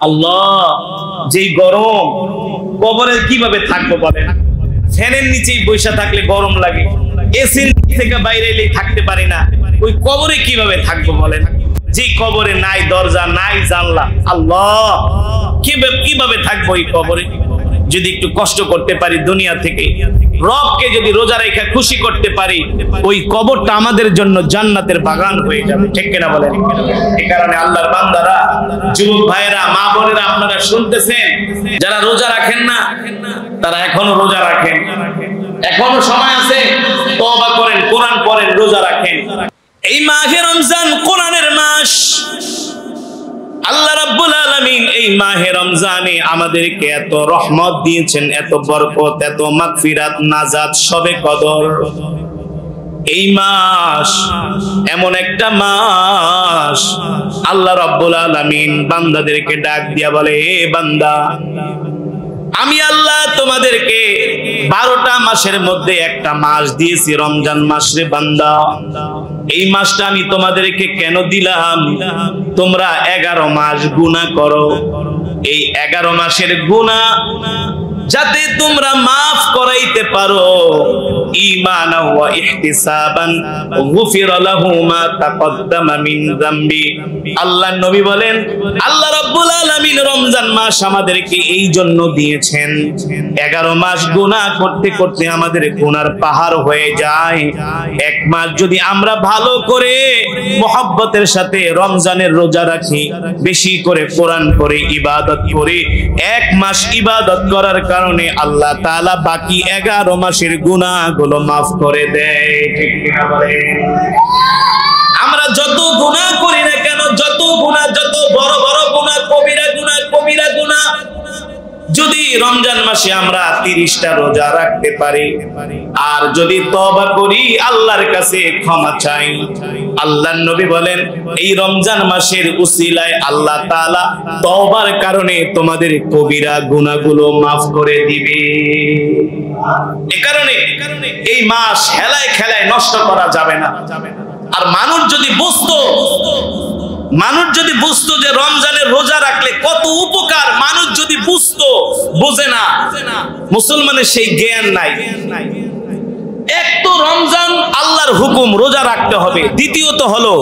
আল্লাহ, যেই গরম, কবরে কিভাবে থাকবো বলেন? ফ্যানের নিচেই বসে থাকলে গরম লাগে, এসির থেকে বাইরে এলে থাকতে পারি না, ওই কবরে কিভাবে থাকবো বলেন? যে কবরে নাই দরজা নাই জানলা, আল্লাহ কিভাবে থাকবো এই কবরে? যদি একটু কষ্ট করতে পারি দুনিয়া থেকে, রবকে যদি রোজা রেখে খুশি করতে পারি, ওই কবরটা আমাদের জন্য জান্নাতের বাগান হয়ে যাবে। ঠিক কিনা বলেন? এই কারণে আল্লাহর বান্দারা, যুবক ভাইয়েরা, মা বোনেরা, আপনারা শুনতেছেন, যারা রোজা রাখেন না তারা এখনো রোজা রাখেন, এখনো সময় আছে, তওবা করেন, কোরআন পড়েন, রোজা রাখেন। এই মাহে রমজান কোরআনের মাস। আল্লাহ রাব্বুল আলামিন এই মাহে রমজানে আমাদেরকে এত রহমত দিয়েছেন, এত বরকত, এত মাগফিরাত, নাজাত, শবে কদর। এই মাস এমন একটা মাস, আল্লাহ রাব্বুল আলামিন বান্দাদেরকে ডাক দিয়া বলে, হে বান্দা, আমি আল্লাহ তোমাদেরকে 12টা মাসের মধ্যে একটা মাস দিয়েছি, রমজান মাস রে বান্দা। এই মাসটা আমি তোমাদেরকে কেন দিলাম? তোমরা 11 মাস গুনাহ করো, এই 11 মাসের গুনাহ যাতে তোমরা মাফ করাইতে পারো। ঈমানাও ওয়া ইহতিসাবান গুফিরা লাহু মা তাকদ্দামা মিন যামবি। আল্লাহর নবী বলেন, আল্লাহ রাব্বুল আলামিন রমজান মাস আমাদেরকে এই জন্য দিয়েছেন, 11 মাস গুনাহ করতে করতে আমাদের গুনার পাহাড় হয়ে যায়। এক মাস যদি আমরা ভালো করে মুহাব্বতের সাথে রমজানের রোজা রাখি, বেশি করে কোরআন পড়ে ইবাদত করি, এক মাস ইবাদত করার কারণে আল্লাহ তাআলা বাকি 11 মাসের গুনাহগুলো মাফ করে দেয়। ঠিক কিনা বলেন? আমরা যত গুনাহ করি না কেন, যত গুনাহ, যত বড় বড় গুনাহ, কবিরা গুনাহ, যদি রমজান মাসে আমরা 30টা রোজা রাখতে পারি আর যদি তওবা করি, আল্লাহর কাছে ক্ষমা চাই, আল্লাহর নবী বলেন এই রমজান মাসের উসিলায় আল্লাহ তাআলা তওবার কারণে তোমাদের কবিরা গুনাহগুলো মাফ করে দিবে। এই কারণে এই মাস হেলায় খেলায় নষ্ট করা যাবে না। আর মানুষ যদি বুঝতো যে রমজানের রোজা রাখলে কত উপকার, মানুষ যদি বুঝতো, বোঝে না, মুসলমানের সেই জ্ঞান নাই। এক তো রমজান আল্লাহর হুকুম, রোজা রাখতে হবে। দ্বিতীয়ত হলো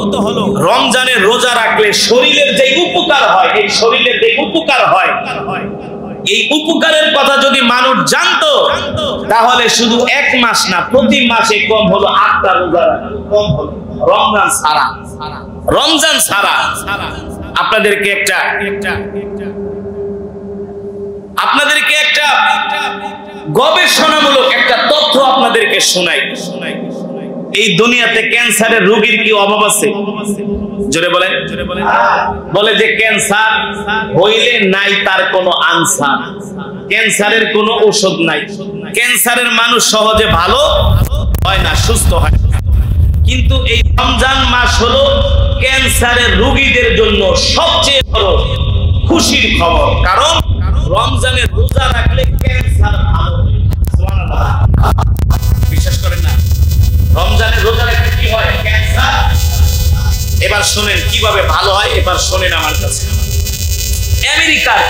রমজানের রোজা রাখলে শরীরের যে উপকার হয়, এই শরীরের যে উপকার হয়, এই উপকারের কথা যদি মানুষ জানতো, তাহলে শুধু এক মাস না, প্রতি মাসে কম হলো 8টা রোজা কম হলো, রমজান ছাড়া। আপনাদেরকে একটা গবেষণামূলক একটা তথ্য আপনাদেরকে শোনাই। এই দুনিয়াতে ক্যান্সারের রোগীর কি অভাব আছে? জোরে বলেন। বলে যে ক্যান্সার হইলে নাই তার কোনো আনসার, ক্যান্সারের কোনো ঔষধ নাই, ক্যান্সারের মানুষ সহজে ভালো হয় না, সুস্থ হয়। কিন্তু এই রমজান মাস হলো ক্যান্সারের রোগীদের জন্য সবচেয়ে বড় খুশির খবর, কারণ রমজানের রোজা রাখলে ক্যান্সার ভালো হয়। সুবহানাল্লাহ, বিশ্বাস করেন না? রমজানের রোজা রাখলে কি হয়? ক্যান্সার। এবার শুনেন কিভাবে ভালো হয়, এবার শুনেন আমার কাছে। আমেরিকার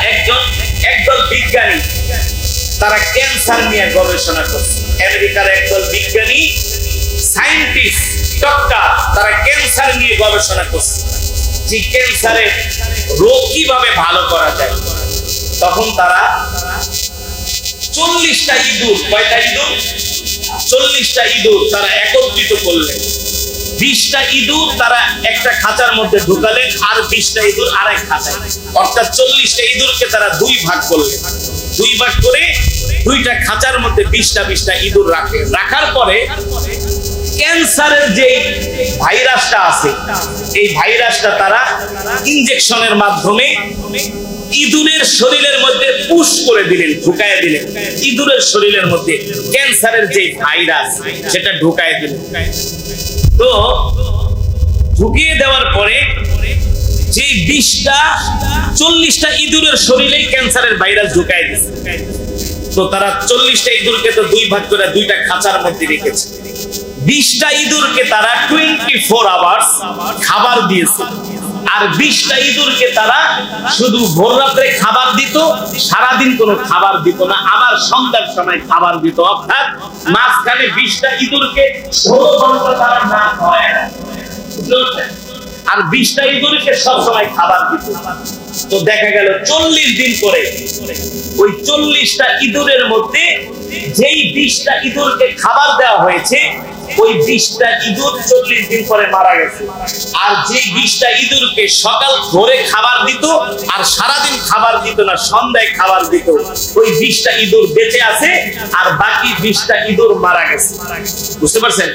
একদল বিজ্ঞানী, তারা ক্যান্সার নিয়ে গবেষণা করছে। আমেরিকার একদল বিজ্ঞানী, সায়েন্টিস্ট, ডক্টর, তারা ক্যান্সার নিয়ে গবেষণা করছে যে ক্যান্সারের রোগ কিভাবে ভালো করা যায়। তখন তারা 40টা ইঁদুর, কয়টা ইঁদুর? 40টা ইঁদুর তারা একত্রিত করলেন। 20টা ইঁদুর তারা একটা খাঁচার মধ্যে ঢুকালেন, আর 20টা ইঁদুর আরেক খাঁচায়, অর্থাৎ 40টা ইঁদুরকে তারা 2 ভাগ করলেন। 2 ভাগ করে 2টা খাঁচার মধ্যে 20টা ইঁদুর রাখার পরে ক্যান্সারের যে ভাইরাসটা আছে, এই ভাইরাসটা তারা ইনজেকশনের মাধ্যমে ইঁদুরের শরীরের মধ্যে পুশ করে দিলেন, ঢুকায় দিলেন। ইঁদুরের শরীরের মধ্যে ক্যান্সারের যে ভাইরাস, সেটা ঢুকায় দিলেন। তো ঢুকিয়ে দেওয়ার পরে যে 40টা ইঁদুরের শরীরে ক্যান্সারের ভাইরাস ঢুকায় দিয়েছে। তো তারা 40টা ইঁদুরকে তো 2 ভাগ করে 2টা খাঁচার মধ্যে রেখেছে। 20টা ইঁদুরকে তারা 24 আওয়ার্স খাবার দিয়েছে। আর 20টা ইঁদুরকে তারা শুধু ভোর রাত্রে খাবার দিত, সারাদিন কোনো খাবার দিত না, আবার সন্ধ্যার সময় খাবার দিত। অর্থাৎ মাঝখানে 20টা ইঁদুরকে 16 ঘন্টা তারা না খাওয়ায়, আর 20টা ইঁদুরকে সবসময় খাবার দিত। তো দেখা গেল 40 দিন পরে ওই 40টা ইঁদুরের মধ্যে যেই 20টা ইঁদুরকে খাবার দেওয়া হয়েছে, ওই 20টা ইঁদুর 40 দিন পরে মারা গেছে। আর যে 20টা ইঁদুরকে সকাল ভোরে খাবার দিত আর সারাদিন খাবার দিত না, সন্ধ্যায় খাবার দিত, ওই 20টা ইঁদুর বেঁচে আছে, আর বাকি 20টা ইঁদুর মারা গেছে। বুঝতে পারছেন?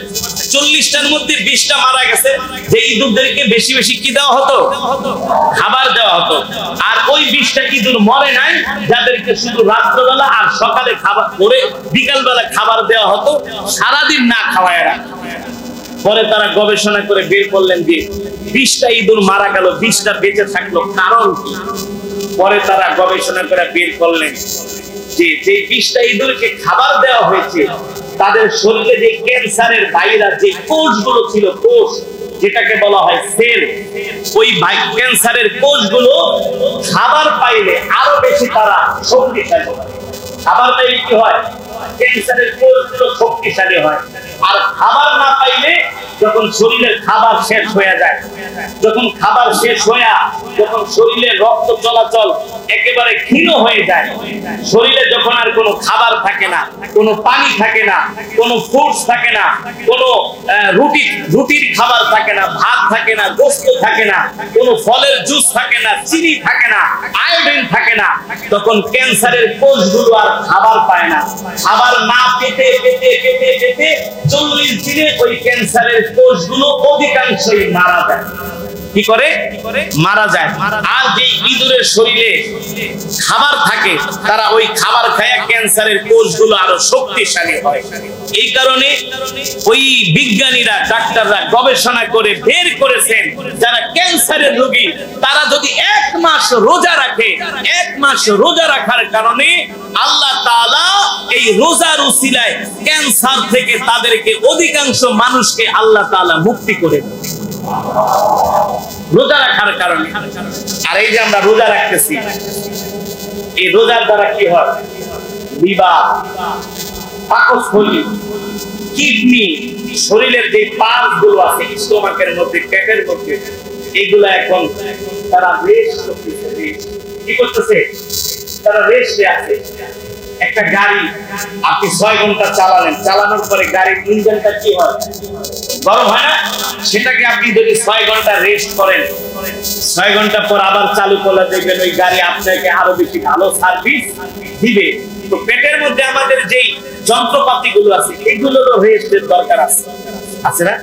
40টার মধ্যে 20টা মারা গেছে। যে ইঁদুরদেরকে বেশি বেশি কি দেওয়া হতো? খাবার দেওয়া হতো। আর ওই 20টা ইঁদুর মরে নাই, যাদেরকে শুধু রাত্রবেলা আর সকালে খাবার, ভোরে বিকালবেলা খাবার দেওয়া হতো, সারাদিন না খাওয়ায়। পরে তারা গবেষণা করে বের করলেন যে 20টা ইঁদুর মারা গেল, 20টা বেঁচে থাকলো, কারণ কি? পরে তারা গবেষণা করে বের করলেন যে 20টা ইঁদুরকে খাবার দেওয়া হয়েছে, তাদের শরীরে যে ক্যান্সারের ভাইরাস, যে কোষগুলো ছিল, কোষ যেটাকে বলা হয় সেল, ওই ক্যান্সারের কোষগুলো খাবার পাইলে আরো বেশি তারা শক্তিশালী হয়। খাবার পাইলে কি হয়? ক্যান্সারের কোষগুলো শক্তিশালী হয়। আর খাবার না পাইলে যখন শরীরের খাবার শেষ হয়ে যায়, যখন খাবার শেষ হয়ে যখন শরীরের রক্ত চলাচল একেবারে ক্ষীণ হয়ে যায়, শরীরে যখন আর কোনো খাবার থাকে না, কোনো পানি থাকে না, কোনো ফ্রুটস থাকে না, কোনো রুটির খাবার থাকে না, ভাত থাকে না, গোশত থাকে না, কোনো ফলের জুস থাকে না, চিনি থাকে না, আয়োডিন থাকে না, তখন ক্যান্সারের কোষগুলো আর খাবার পায় না। খাবার না পেতে পেতে পেতে পেতে 40 দিনে ওই ক্যান্সারের কোষগুলো অধিকাংশই মারা যায়। কি করে? মারা যায়। আর যে ইঁদুরের শরীরে খাবার থাকে, তারা ওই খাবার খায়, ক্যান্সারের কোষগুলো আরো শক্তিশালী হয়। এই কারণে ওই বিজ্ঞানীরা, ডাক্তাররা গবেষণা করে বের করেছেন, যারা ক্যান্সারের রোগী তারা যদি 1 মাস রোজা রাখে, 1 মাস রোজা রাখার কারণে আল্লাহ তাআলা এই রোজার উসিলায় ক্যান্সার থেকে তাদেরকে, অধিকাংশ মানুষকে আল্লাহ তাআলা মুক্তি করে দেন রোজা রাখার কারণে। আর এই যে আমরা রোজা রাখতেছি, এই রোজার দ্বারা কি হয়? লিভার, পাকস্থলী, কিডনি, শরীরের যে পার্ট গুলো আছে স্টোমাকের মধ্যে, পেটের মধ্যে, এইগুলা এখন তারা রেস্ট করতেছে। কি করতেছে? তারা রেস্টে আছে। একটা গাড়ি আপনি 6 ঘন্টা চালালেন, চালানোর পরে গাড়ির ইঞ্জিনটা কি হয়? গরম হয় না? সেটাকে আপনি যদি 6 ঘন্টা রেস্ট করেন, 6 ঘন্টা পর আবার চালু করলে দেখবেন ওই গাড়ি আপনাকে আরো বেশি ভালো সার্ভিস দিবে। তো পেটের মধ্যে আমাদের যেই যন্ত্রপাতি গুলো আছে, এগুলোরও রেস্টের দরকার আছে না?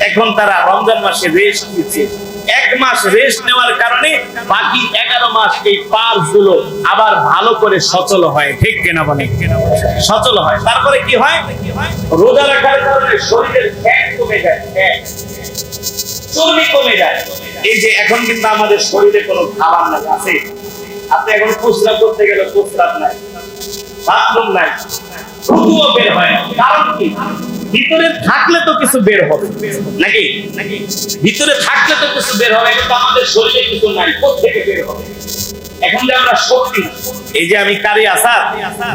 এখন তারা রমজান মাসে রেস্ট নিচ্ছে। 1 মাস রেস্ট নেওয়ার কারণে বাকি 11 মাস এই পার্টস গুলো আবার ভালো করে সচল হয়। ঠিক কিনা বলেন? সচল হয়। তারপরে কি হয়? রোজা রাখার কারণে শরীরের ফ্যাট কমে যায়, চর্বি কমে যায়। এই যে এখন কিন্তু আমাদের শরীরে কোনো খাবার নাই, আছে? আপনি এখন প্রস্রাব করতে গেলে প্রস্রাব নাই, বাথরুম নাই, রুহুও বের হয় না। কারণ কি? ভিতরে থাকলে তো কিছু বের হবে নাকি? ভিতরে থাকলে তো কিছু বের হবে, কিন্তু আমাদের শরীরে কিছু নাই, কোথেকে বের হবে? এখন যে আমরা শক্তি, এই যে আমি কারি আসার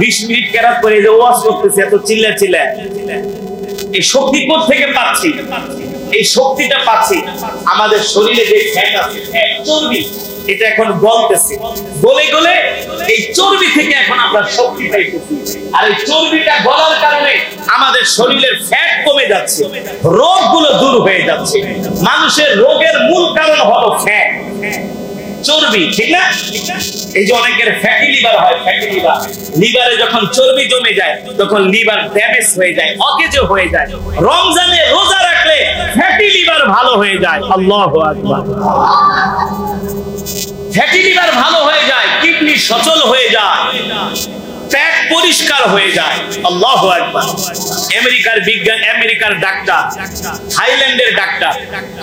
20 মিনিট কেরাত করে এই যে ওয়াজ করতেছি, এত চিল্লা, এই শক্তি কোথেকে পাচ্ছি? এই শক্তিটা পাচ্ছি আমাদের শরীরে যে ফ্যাট আছে, চর্বি, এটা এখন গলতেছে, গলে গলে এই চর্বি থেকে এখন আমরা শক্তি পাইতেছি। আর এই চর্বিটা গলার কারণে আমাদের শরীরের ফ্যাট কমে যাচ্ছে, রোগগুলো দূর হয়ে যাচ্ছে। মানুষের রোগের মূল কারণ হলো ফ্যাট, চর্বি, ঠিক না? এই যে অনেকের ফ্যাটি লিভার হয়, ফ্যাটি লিভার, লিভারে যখন চর্বি জমে যায় তখন লিভার ড্যামেজ হয়ে যায়, অকেজো হয়ে যায়। রমজানে রোজা রাখলে ফ্যাটি লিভার ভালো হয়ে যায়। আল্লাহু আকবার। ফ্যাটি লিভার ভালো হয়ে যায়, কিডনি সচল হয়ে যায়, পেট পরিষ্কার হয়ে যায়। আল্লাহু আকবার। আমেরিকার ডাক্তার, থাইল্যান্ডের ডাক্তার।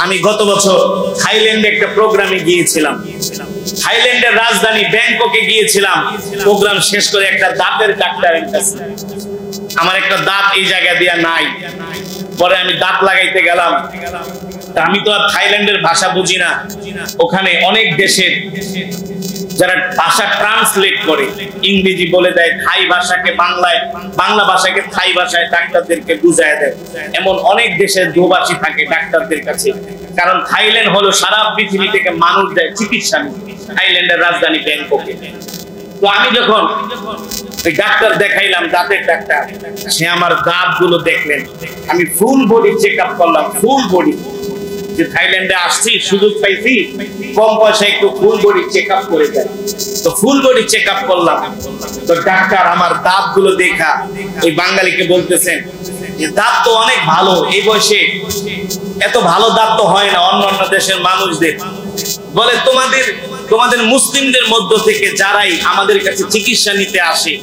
আমি গত বছর থাইল্যান্ডে একটা প্রোগ্রামে গিয়েছিলাম, থাইল্যান্ডের রাজধানী ব্যাংককে গিয়েছিলাম। প্রোগ্রাম শেষ করে একটা দাঁতের ডাক্তারের কাছে, আমার একটা দাঁত এই জায়গা দিয়া নাই, পরে আমি দাঁত লাগাইতে গেলাম। আমি তো আর থাইল্যান্ডের ভাষা বুঝি না, ওখানে অনেক দেশের যারা ভাষা ট্রান্সলেট করে ইংরেজি বলে দেয়, থাই ভাষাকে বাংলায়, বাংলা ভাষাকে থাই ভাষায় ডাক্তারদেরকে বুঝায় দেয়। এমন অনেক দেশের দোভাষী থাকে ডাক্তারদের কাছে, কারণ থাইল্যান্ড হলো সারা পৃথিবী থেকে মানুষ যায় চিকিৎসা নিতে, থাইল্যান্ডের রাজধানী ব্যাংককে। তো আমি যখন ওই ডাক্তার দেখাইলাম, দাঁতের ডাক্তার, সে আমার দাঁত গুলো দেখলেন, আমি ফুল বডি চেক আপ করলাম, ফুল বডি। যে থাইল্যান্ডে আসছি, সুযোগ পাইছি, কম পয়সায় একটু ফুল বডি চেক আপ করে যায়। তো ফুল বডি চেক আপ করলাম, তো ডাক্তার আমার দাঁত গুলো দেখা ওই বাঙালিকে বলতেছেন যে দাঁত তো অনেক ভালো, এই বয়সে এত ভালো দাঁত তো হয় না অন্য দেশের মানুষদের। বলে তোমাদের মুসলিমদের মধ্য থেকে যারাই আমাদের কাছে চিকিৎসা নিতে আসে,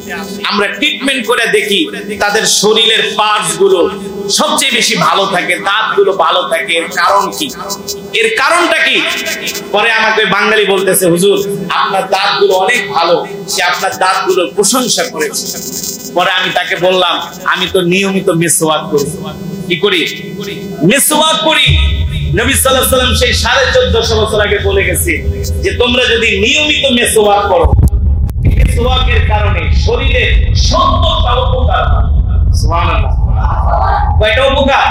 আমরা ট্রিটমেন্ট করে দেখি তাদের শরীরের পার্টস গুলো সবচেয়ে বেশি ভালো থাকে, দাঁত গুলো ভালো থাকে। এর কারণ কি? এর কারণটা কি? পরে আমাকে বাঙালি বলতেছে, হুজুর আপনার দাঁত গুলো অনেক ভালো, সে আপনার দাঁত গুলোর প্রশংসা করেছে। পরে আমি তাকে বললাম, আমি তো নিয়মিত মিসওয়াক করি। কি করি? মিসওয়াক করি। নবী সাল্লাল্লাহু আলাইহি ওয়াসাল্লাম সেই 1450 বছর আগে বলে গেছে যে তোমরা যদি নিয়মিত মিসওয়াক করো, মিসওয়াকের কারণে শরীরে 70টা উপকার হয়। সুবহানাল্লাহ। কয়টা উপকার?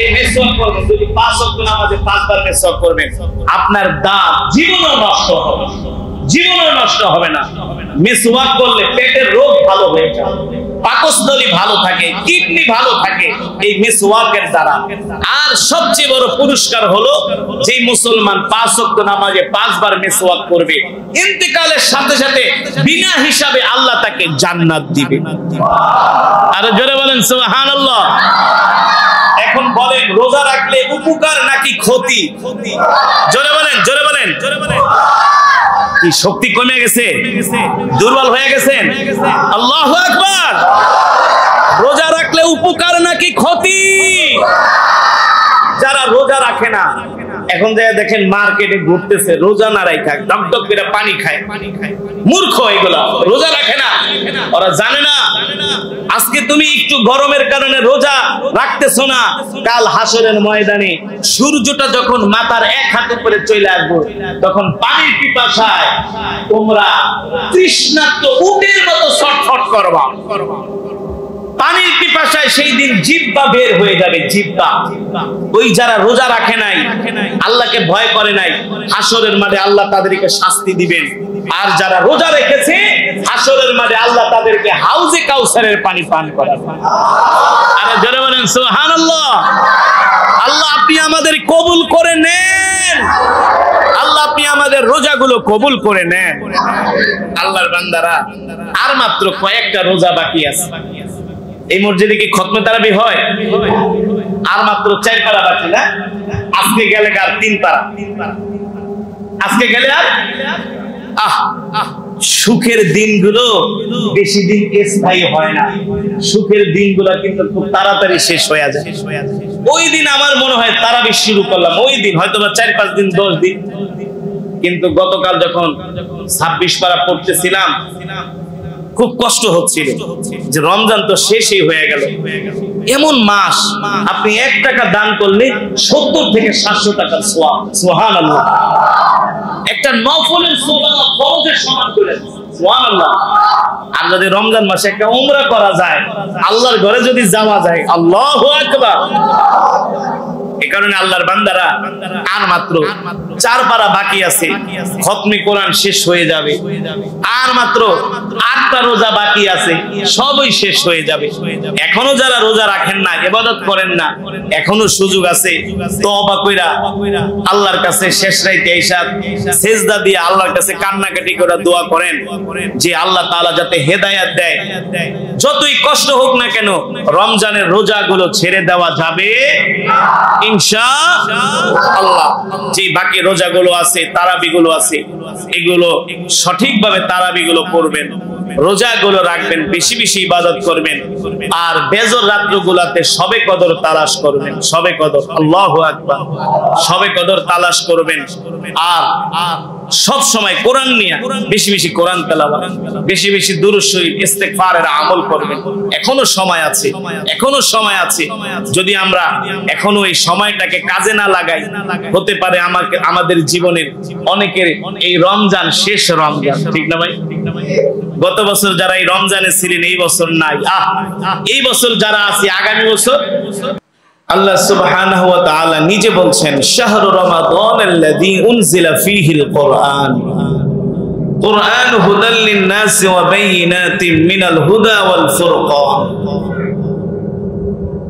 এই মিসওয়াক করবেন, যদি 5 ওয়াক্ত নামাজে 5 বার মিসওয়াক করবেন, আপনার দাঁত জীবনও নষ্ট হবে, জীবনও নষ্ট হবে না। মিসওয়াক করলে পেটের রোগ ভালো হয়ে যায়, পাকস্থলী ভালো থাকে, কিডনি ভালো থাকে এই মিসওয়াকের দ্বারা। আর সবচেয়ে বড় পুরস্কার হলো যে মুসলমান 5 ওয়াক্ত নামাজে 5 বার মিসওয়াক করবে, ইন্তেকালের সাথে সাথে বিনা হিসাবে আল্লাহ তাকে জান্নাত দিবে। আর জোরে বলেন সুবহানাল্লাহ। এখন বলেন, রোজা রাখলে উপকার নাকি ক্ষতি? জোরে বলেন, জোরে বলেন, জোরে বলেন। কি শক্তি কমে গেছে? দুর্বল হয়ে গেছেন? আল্লাহু আকবার। রোজা রাখলে উপকার নাকি ক্ষতি? যারা রোজা রাখে না, এখন যে দেখেন মার্কেটে ঘুরতেছে, রোজা না রাখা ডকডক করে পানি খায়, মূর্খ এগুলা, রোজা রাখে না। ওরা জানে না আজকে তুমি একটু গরমের কারণে রোজা রাখতেছো না, কাল হাসরের ময়দানে সূর্যটা যখন মাথার 1 হাত উপরে চলে আসবে, তখন পানির পিপাসায় তোমরা তৃষ্ণার্ত উটের মতো ছটফট করবা। পানির পিপাসায় সেই দিন জিহ্বা বের হয়ে যাবে, জিহ্বা। ওই যারা রোজা রাখে নাই, আল্লাহকে ভয় করে নাই, হাসরের মাঠে আল্লাহ তাদেরকে শাস্তি দিবেন। আর যারা রোজা রেখেছে, হাসরের মাঠে আল্লাহ তাদেরকে হাউজে কাউসারের পানি পান করাবে। আরে জোরে বলেন সুবহানাল্লাহ। আল্লাহ আপনি আমাদের কবুল করে নেন, আল্লাহ আপনি আমাদের রোজাগুলো কবুল করে নেন। আল্লাহর বান্দারা, আর মাত্র কয়েকটা রোজা বাকি আছে। এই মসজিদে কি খতমে তারাবি হয়? আর মাত্র 4 পারা বাকি না? আজকে গেলে আর 3 পারা, আজকে গেলে আর সুখের দিনগুলো বেশি দিন স্থায়ী হয় না, সুখের দিনগুলো কিন্তু খুব তাড়াতাড়ি শেষ হয়ে যায়। ওই দিন আমার মনে হয় তারাবি শুরু করলাম, ওই দিন হয়তো 4-5 দিন 10 দিন, কিন্তু গতকাল যখন 26 পারা পড়তেছিলাম খুব কষ্ট হচ্ছিল যে রমজান তো শেষই হয়ে গেল। এমন মাস আপনি 1 টাকা দান করলে 70 থেকে 700 টাকার সওয়াব। সুবহানাল্লাহ। একটা নফলের সওয়াব ফরজের সমান করে। সুবহানাল্লাহ। আর যদি রমজান মাসে একটা উমরা করা যায়, আল্লাহর ঘরে যদি যাওয়া যায়, আল্লাহু আকবার। এই কারণে আল্লাহর বান্দারা, আর মাত্র 4 পারা বাকি আছে, খতমে কোরআন শেষ হয়ে যাবে। আর মাত্র 8টা রোজা বাকি আছে, সবই শেষ হয়ে যাবে। এখনো যারা রোজা রাখেন না, ইবাদত করেন না, এখনো সুযোগ আছে। তওবা কইরা আল্লাহর কাছে শেষ রাতে আইসা সিজদা দিয়ে আল্লাহর কাছে কান্নাকাটি করে দোয়া করেন যে আল্লাহ তাআলা যাতে হেদায়েত দেয়। যতই কষ্ট হোক না কেন, রমজানের রোজাগুলো ছেড়ে দেওয়া যাবে ইনশাআল্লাহ। যে বাকি রোজাগুলো আছে, তারাবিগুলো আছে, এগুলো সঠিকভাবে তারাবিগুলো করবেন, রোজাগুলো রাখবেন, বেশি বেশি ইবাদত করবেন। আর বেজর রাতগুলোতে শবে কদর তালাশ করবেন, শবে কদর, আল্লাহু আকবার, শবে কদর তালাশ করবেন। আর সব সময় কোরআন নিয়ে বেশি বেশি কোরআন তেলাওয়াত, বেশি বেশি দুরূদ শরীফ ইস্তেগফারের আমল করবেন। এখনো সময় আছে, এখনো সময় আছে। যদি আমরা এখনো এই সময়টাকে কাজে না লাগাই, হতে পারে আমাদের জীবনের অনেকের এই রমজান শেষ রমজান, ঠিক না ভাই? গত বছর যারা এই রমজানে ছিলেন এই বছর নাই, এই বছর যারা আছে আগামী বছর। আল্লাহ সুবহানাহু ওয়া তাআলা নিজে বলছেন, শাহরু রমাদানাল্লাযী উনজিলা ফীহিল কুরআন কুরআন হুদাল লিন-নাস ওয়া বাইয়িনাতিন মিনাল হুদা ওয়াল ফুরকান।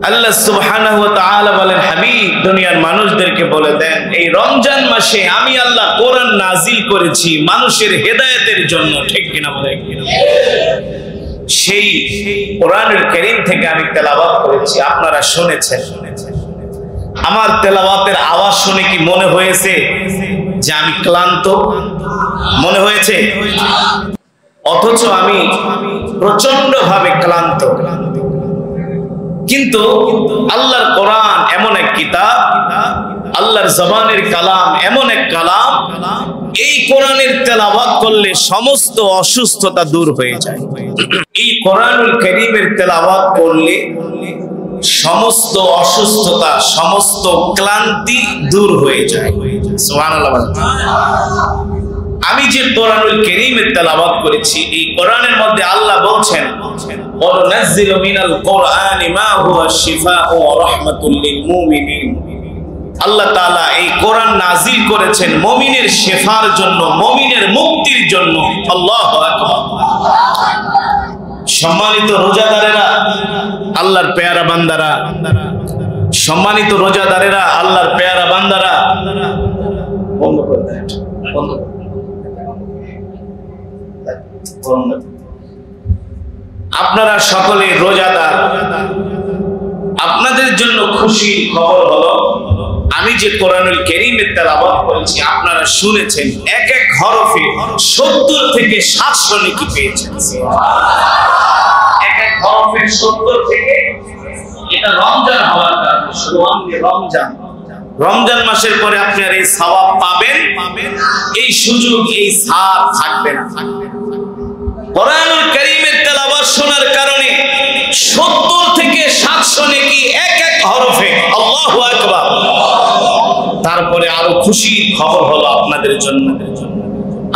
আল্লাহ সুবহানাহু ওয়া তাআলা বলেন, হাবিব দুনিয়ার মানুষদেরকে বলে দেন, এই রমজান মাসে আমি আল্লাহ কোরআন নাজিল করেছি মানুষের হেদায়েতের জন্য, ঠিক কিনা বলেন? সেই কোরআনুল কারীম থেকে আমি তেলাওয়াত করেছি, আপনারা শুনেছেন। আমার তেলাওয়াতের আওয়াজ শুনে কি মনে হয়েছে যে আমি ক্লান্ত? মনে হয়েছে? অথচ আমি প্রচন্ড ভাবে ক্লান্ত। কিন্তু আল্লাহর কোরআন এমন এক কিতাব, আল্লাহর জবানের কালাম এমন এক কালাম, এই কোরআনের তেলাওয়াত করলে সমস্ত অসুস্থতা দূর হয়ে যায়। এই কোরআনুল কারীমের তেলাওয়াত করলে সমস্ত অসুস্থতা, সমস্ত ক্লান্তি দূর হয়ে যায়। সুবহানাল্লাহ। আমি যে কোরআনুল কারীমের তেলাওয়াত করেছি, এই কোরআনের মধ্যে আল্লাহ বলছেন, ওয়ানুনাজ্জিলু মিনাল কুরআনি মা হুয়া শিফাউ ওয়া রাহমাতুল লিল মুমিনিন। আল্লাহ তাআলা এই কোরআন নাযিল করেছেন মুমিনের শিফার জন্য, মুমিনের মুক্তির জন্য। আল্লাহু আকবার। সম্মানিত রোজাদারেরা, আল্লাহর পেয়ারা বান্দারা, সম্মানিত রোজাদারেরা, আল্লাহর পেয়ারা বান্দারা, বন্ধ করে দেন, বন্ধ। আপনারা সকলে রোজাদার, আপনাদের জন্য খুশির খবর হলো, আমি যে কোরআনুল কারীমের তেলাওয়াত করেছি আপনারা শুনেছেন, এক এক হরফে 70 থেকে 700 নেকি পেয়েছেন। এক এক হরফে 70 থেকে, এটা রমজান হওয়ার কারণে, শুধু রমজান, রমজান মাসের পরে আপনি আর এই সওয়াব পাবেন, এই সুযোগ, এই ছাড় থাকবে না। কোরআনুল কারীমের তেলাওয়াত শোনার কারণে 70 থেকে 700 নেকি এক এক হরফে। আল্লাহু আকবার। তারপরে আরো খুশির খবর হলো আপনাদের জন্য,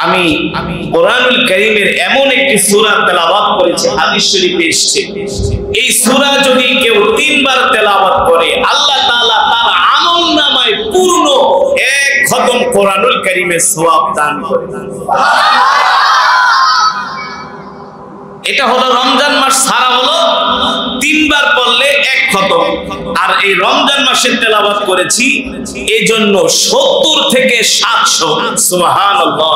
আমি কোরআনুল কারীমের এমন একটি সূরা তেলাওয়াত করেছি, হাদিস শরীফে এসেছে, এই সূরা যদি কেউ 3 বার তেলাওয়াত করে আল্লাহ তাআলা তার আমলনামায় পূর্ণ এক খতম কোরআনুল কারীমের সওয়াব দান করে। এটা হলো রমজান মাস ছাড়া হলো 3 বার পড়লে এক খতম, আর এই রমজান মাসের তেলাওয়াত করেছি এজন্য 70 থেকে 700। সুবহানাল্লাহ।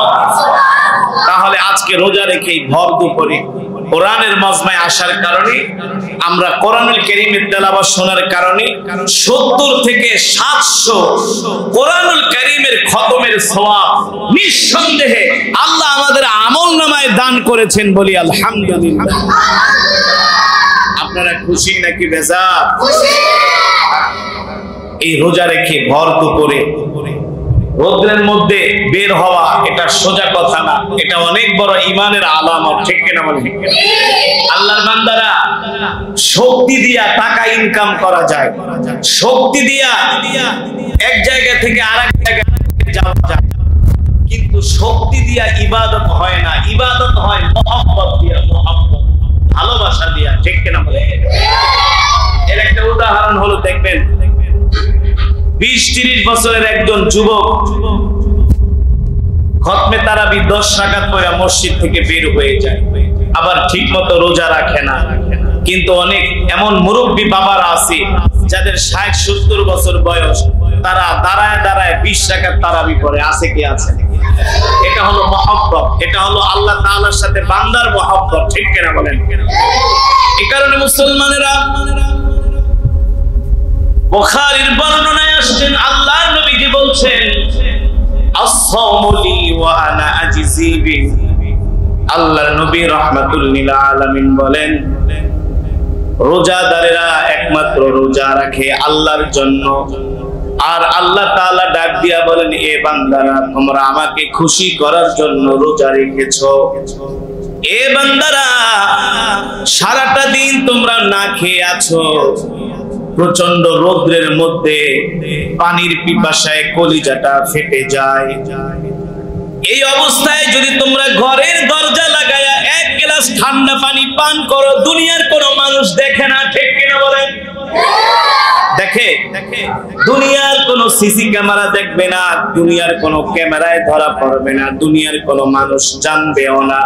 তাহলে আজকে রোজা রেখে ভর দুপুরে কোরআনের মজমায় আসার কারণে, আমরা কোরআনুল কারীমের তেলাওয়াত শোনার কারণে 70 থেকে 700 কোরআনুল কারীমের খতমের সওয়াব নিঃসন্দেহে আল্লাহ আমাদের আমলনামায় দান করেছেন, বলি আলহামদুলিল্লাহ। আপনারা খুশি নাকি বেজার? খুশি। এই রোজা রেখে ভর দুপুরে রোদ্রের মধ্যে বের হওয়া এটা সোজা কথা না, এটা অনেক বড় ঈমানের আলামত, ঠিক কিনা বলেন? আল্লাহর বান্দারা, শক্তি দিয়া টাকা ইনকাম করা যায়, শক্তি দিয়া এক জায়গা থেকে আরেক জায়গায় যাওয়া যায়, কিন্তু শক্তি দিয়া ইবাদত হয় না, ইবাদত হয় মুহাব্বত দিয়া, মুহাব্বত, ভালোবাসা দিয়া, ঠিক কিনা বলেন? এর একটা উদাহরণ হলো, দেখবেন 20-30 বছরের একজন যুবক খতমে তারাবি 10 রাকাত পড়ে মসজিদ থেকে বের হয়ে যায়, আবার ঠিকমতো রোজা রাখে না। কিন্তু অনেক এমন মুরব্বী বাবারা আছে যাদের 60-70 বছর বয়স, তারা দাঁড়ায় দাঁড়ায় 20 রাকাত তারাবি পড়ে। আছে কি? আছে। এটা হলো মুহাব্বত, এটা হলো আল্লাহ তাআলার সাথে বান্দার মুহাব্বত, ঠিক কিনা বলেন? এই কারণে মুসলমানেরা, বুখারীর বর্ণনায় আসছেন, আল্লাহর নবীজি বলছেন, আস-সাওমু লি ওয়া আনা আজজি বিহি। আল্লাহর নবী রাহমাতুল লিল আলামিন বলেন, রোজাদারেরা একমাত্র রোজা রাখে আল্লাহর জন্য, আর আল্লাহ তাআলা ডাক দিয়া বলেন, এ বান্দারা, তোমরা আমাকে খুশি করার জন্য রোজা রেখেছো। এ বান্দারা, সারাটা দিন তোমরা না খেয়ে আছো, প্রচন্ড রৌদ্রের মধ্যে পানির পিপাসায় কলিজাটা ফেটে যায়। এই অবস্থায় যদি তোমরা ঘরের দরজা লাগায়া এক গ্লাস ঠান্ডা পানি পান করো, দুনিয়ার কোনো মানুষ দেখে না, ঠিক কিনা বলেন? দেখে? দুনিয়ার কোনো সিসি ক্যামেরা দেখবে না, দুনিয়ার কোনো ক্যামেরায় ধরা পড়বে না, দুনিয়ার কোনো মানুষ জানবেও না।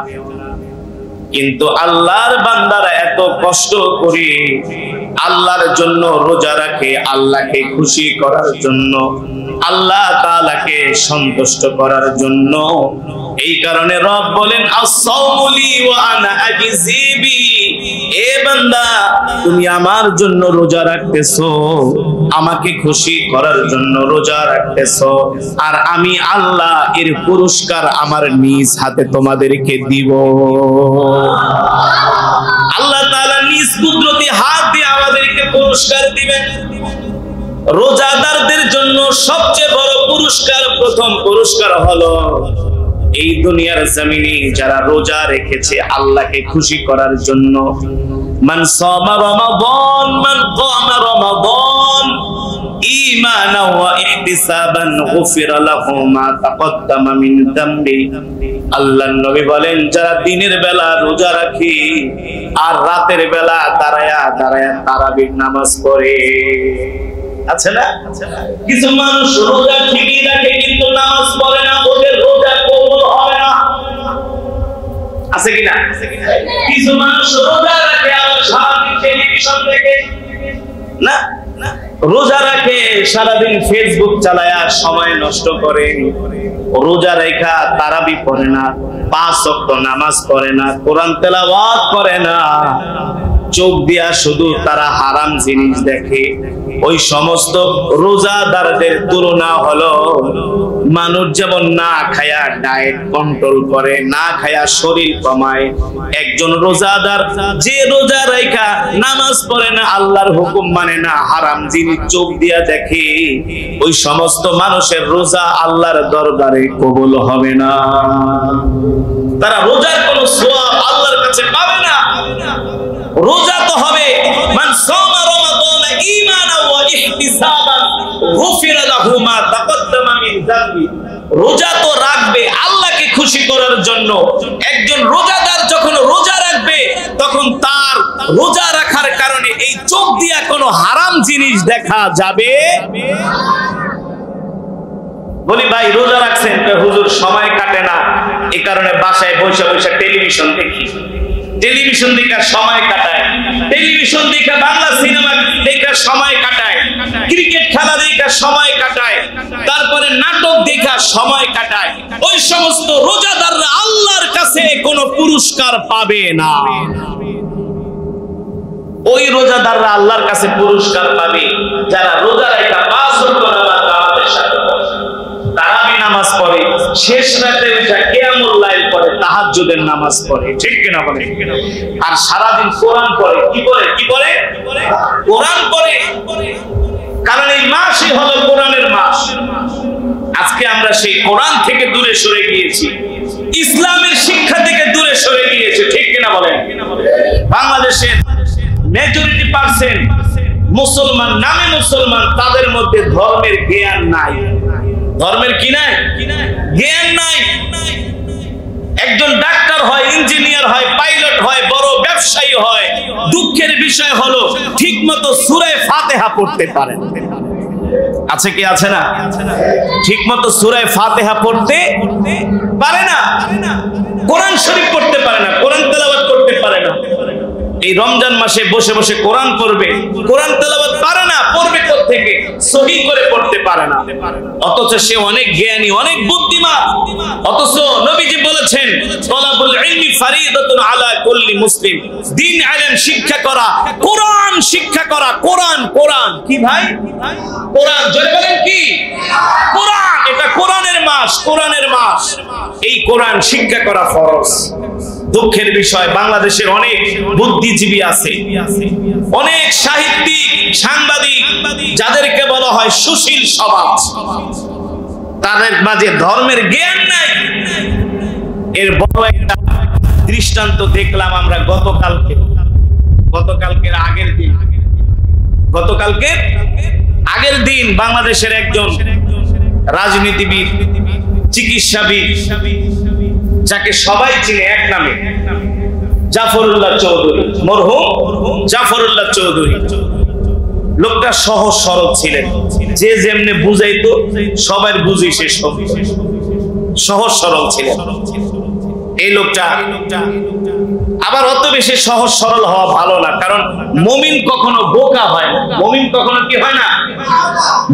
কিন্তু আল্লাহর বান্দারা এত কষ্ট করে আল্লাহর জন্য রোজা রাখে, আল্লাহকে খুশি করার জন্য, আল্লাহ তাআলাকে সন্তুষ্ট করার জন্য। এই কারণে রব বলেন, আস-সাওমু লি ওয়া আনা আজজি বি। এ বান্দা, তুমি আমার জন্য রোজা রাখতেছো, আমাকে খুশি করার জন্য রোজা রাখতেছো, আর আমি আল্লাহ এর পুরস্কার আমার নিজ হাতে তোমাদেরকে দিব। আল্লাহ তাআলা নিজ কুদরতি হাত দিয়ে আমাদেরকে পুরস্কার দিবেন। রোজাদারদের জন্য সবচেয়ে বড় পুরস্কার, প্রথম পুরস্কার হলো এই দুনিয়ার জমিনে যারা রোজা রেখেছে আল্লাহকে খুশি করার জন্য। মান সামা রমাদান, মান কামা রমাদান ঈমানান ওয়া ইহতিসাবান গুফিরা লাহু মা তাকদ্দামা মিন যামবি। আল্লাহর নবী বলেন, যারা দিনের বেলা রোজা রাখে আর রাতের বেলা দাঁড়ায়া দাঁড়ায়া তারাবির নামাজ পড়ে। আছে না? কিছু মানুষ রোজা ঠিকই রাখে কিন্তু নামাজ পড়ে না, ওদের রোজা কবুল হবে না। আছে কিনা? কিছু মানুষ রোজা রাখে আর সারাদিন টেলিভিশন দেখে, না রোজা রাখে সারাদিন ফেসবুক চালায়া সময় নষ্ট করে, রোজা রেখা তারাবি পড়ে না, 5 ওয়াক্ত নামাজ পড়ে না, কোরআন তেলাওয়াত করে না, চোখ দিয়া শুধু তারা হারাম জিনিস দেখে। ওই সমস্ত রোজাদারদের তুলনা হলো মানুষ যেমন না খায়া ডায়েট কন্ট্রোল করে, না খায়া শরীর কমায়, একজন রোজাদার যে রোজা রাখা নামাজ পড়ে না, আল্লাহর হুকুম মানে না, হারাম জিনিস চোখ দিয়া দেখে, ওই সমস্ত মানুষের রোজা আল্লাহর দরবারে কবুল হবে না। তারা রোজার কোনো সওয়াব আল্লাহর কাছে পাবে না। রোজা তো হবে মান সামা রমাদান ঈমানান ওয়া ইহতিসাবান গুফিরা লাহু মা তাকদ্দামা মিন যামবি। রোজা তো রাখবে আল্লাহকে খুশি করার জন্য। একজন রোজাদার যখন রোজা রাখবে তখন তার রোজা রাখার কারণে এই চোখ দিয়া কোনো হারাম জিনিস দেখা যাবে। বলি ভাই রোজা রাখছেন, হুজুর সময় কাটে না, এই কারণে বাসায় বসে বসে টেলিভিশন দেখি, টেলিভিশন দেখার সময় কাটায়, টেলিভিশন দেখা বাংলা সিনেমা দেখার সময় কাটায়, ক্রিকেট খেলা দেখার সময় কাটায়, তারপরে নাটক দেখার সময় কাটায়। ওই সমস্ত রোজাদাররা আল্লাহর কাছে কোনো পুরস্কার পাবে না। ওই রোজাদাররা আল্লাহর কাছে পুরস্কার পাবে যারা রোজা রাখা 5 ওয়াক্ত নামাজ জামাতের সাথে পড়ে, তারাবি নামাজ পড়ে, শেষ রাতে উঠে কিয়ামুল লাইল পড়ে, তাহাজ্জুদের নামাজ পড়ে, ঠিক কিনা বলেন? আর সারাদিন কোরআন পড়ে। কি পড়ে? কি পড়ে? কোরআন পড়ে। কারণ এই মাসই হলো কোরআনের মাস। আজকে আমরা সেই কোরআন থেকে দূরে সরে গিয়েছি, ইসলামের শিক্ষা থেকে দূরে সরে গিয়েছি, ঠিক কিনা বলেন? বাংলাদেশের মেজরিটি পার্সেন্ট মুসলমান, নামে মুসলমান, তাদের মধ্যে ধর্মের জ্ঞান নাই। ধর্মের কি নাই? জ্ঞান নাই। একজন ডাক্তার হয়, ইঞ্জিনিয়ার হয়, পাইলট হয়, বড় ব্যবসায়ী হয়, দুঃখের বিষয় হলো ঠিকমতো সূরা ফাতিহা পড়তে পারে না। আছে কি? আছে না? ঠিকমতো সূরা ফাতিহা পড়তে পারে না, কোরআন শরীফ পড়তে পারে না, কোরআন তেলাওয়াত করতে পারে না। এই রমজান মাসে বসে বসে কোরআন পড়বে, কোরআন তেলাওয়াত পারে না, পড়বে কোত্থেকে? সহি করে পড়তে পারে না। অথচ সে অনেক জ্ঞানী, অনেক বুদ্ধিমান। অথচ নবীজি বলেছেন, তলাবুল ইলমি ফারিদাতুন আলা কুল্লি মুসলিম। দ্বীন ইলম শিক্ষা করা, কোরআন শিক্ষা করা। কোরআন, কোরআন কি ভাই? কোরআন। জোরে বলেন কি? কোরআন। এটা কোরআনের মাস, কোরআনের মাস। এই কোরআন শিক্ষা করা ফরজ। দুঃখের বিষয় বাংলাদেশের অনেক বুদ্ধিজীবী আছে, অনেক সাহিত্যিক, সাংবাদিক, যাদেরকে বলা হয় সুশীল সমাজ, তাদের মাঝে ধর্মের জ্ঞান নাই। এর বড় একটা দৃষ্টান্ত দেখলাম আমরা গতকালকের আগের দিন বাংলাদেশের একজন রাজনীতিবিদ, চিকিৎসাবিদ, যাকে সবাই চিনে এক নামে, জাফরুল্লাহ চৌধুরী, মরহুম জাফরুল্লাহ চৌধুরী। লোকটা সহজ সরল ছিলেন, যে যেমনে বুঝাইতো সবার বুঝি সে সহজ সরল ছিলেন। এই লোকটা আবার অত বেশি সহজ সরল হওয়া ভালো না, কারণ মুমিন কখনো বোকা হয় না। মুমিন কখনো কি হয় না?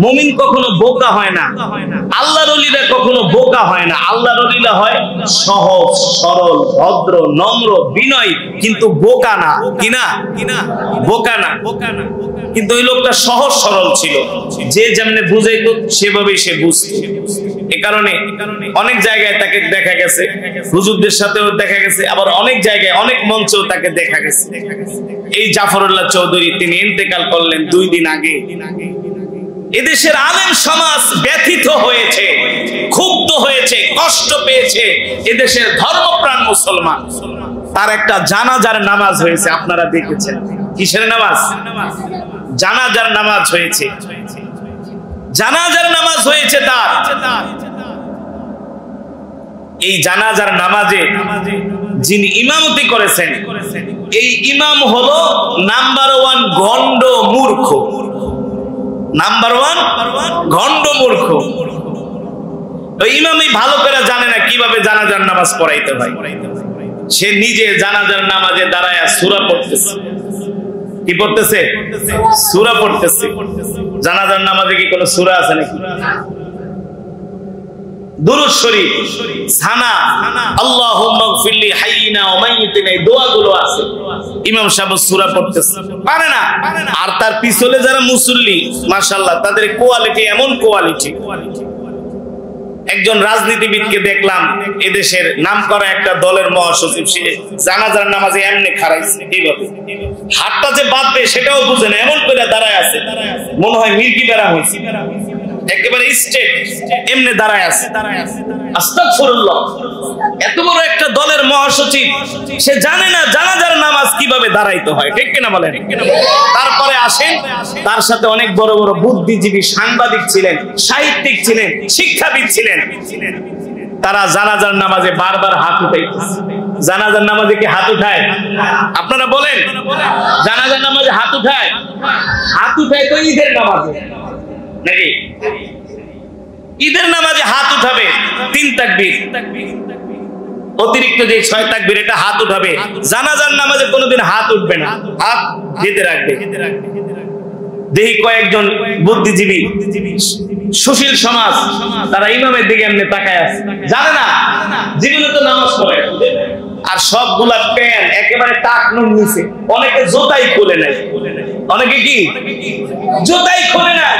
মুমিন কখনো বোকা হয় না। আল্লাহর ওলিরা কখনো বোকা হয় না। আল্লাহর ওলিরা হয় সহজ সরল, ভদ্র, নম্র, বিনয়, কিন্তু বোকা না। কিনা বোকা না। কিন্তু ওই লোকটা সহজ সরল ছিল, যে যেমনে বুঝাইতো সেভাবেই সে বুঝতো। এ কারণে অনেক জায়গায় তাকে দেখা গেছে, হুজুরদের সাথেও দেখা গেছে, আবার অনেক জায়গায় অনেক মঞ্চেও তাকে দেখা গেছে। এই জাফরুল্লাহ চৌধুরী তিনি ইন্তেকাল করলেন 2 দিন আগে। এদেশের আলেম সমাজ ব্যথিত হয়েছে, ক্ষুব্ধ হয়েছে, কষ্ট পেয়েছে। এদেশের ধর্মপ্রাণ মুসলমান, তার একটা জানাজার নামাজ হয়েছে, আপনারা দেখেছেন। কিসের নামাজ? জানাজার নামাজ হয়েছে। জানাজার নামাজ হয়েছে তার। এই জানাজার নামাজে যিনি ইমামতি করেছেন, এই ইমাম হলো নাম্বার 1 গন্ড মূর্খ। নাম্বার 1 গন্ড মূর্খ। ওই ইমামই ভালো করে জানে না কিভাবে জানাজার নামাজ পড়াইতে হয়। সে নিজে জানাজার নামাজে দাঁড়ায় সূরা পড়তেছে। কি পড়তেছে? সূরা পড়তেছে। জানাজার নামাজে কি কোনো সূরা আছে নাকি? দুরূদ শরীফ, সানা, আল্লাহুম্মা গফিরলি হাইয়িনা ওয়া মাইয়িতিনা, এই দোয়াগুলো আছে। ইমাম সাহেব সূরা পড়তেছে, পারে না। আর তার পিছনে যারা মুসল্লি, মাশাআল্লাহ, তাদের কোয়ালিটি এমন কোয়ালিটি। একজন রাজনীতিবিদকে দেখলাম, এদেশের নামকরা একটা দলের মহাসচিব, সে জানাজার নামাজে এমনি খাড়াইছে, এইভাবে হাতটা যে বাঁধবে সেটাও বুঝে না, এমন করে দাঁড়ায় আছে, মনে হয় মির্গি বেড়া হয়েছে, একেবারে স্ট্রেট এমনি দাঁড়ায় আছে। আস্তাগফিরুল্লাহ। এত বড় একটা দলের মহাসচিব, সে জানে না জানাজার নামাজ কিভাবে দাঁড়াইতে হয়, ঠিক কিনা বলেন? তারপরে আসেন, তার সাথে অনেক বড় বড় বুদ্ধিজীবী, সাংবাদিক ছিলেন, সাহিত্যিক ছিলেন, শিক্ষাবিদ ছিলেন। তারা জানাজার নামাজে বারবার হাত উঠাইতেছে। জানাজার নামাজে কি হাত উঠায়? আপনারা বলেন, জানাজার নামাজে হাত উঠায়? হাত উঠায় তো ঈদের নামাজে নাকি? ঈদের নামাজে হাত উঠাবে 3 তাকবীর, অতিরিক্ত যে 6 তাকবীর, এটা হাত উঠাবে। জানাজার নামাজে কোনোদিন হাত উঠবে না, হাত যেতে রাখবে। দেখি কয়েকজন বুদ্ধিজীবী, সুশীল সমাজ, তারা ইমামের দিকে এমনি তাকায় আছে, জানে না জীবনে তো নামাজ পড়ে, আর সবগুলা প্যান একেবারে টাকনুর নিচে। অনেকে জোতাই খুলে নেয়, অনেকে কি জোতাই খুলে নেয়।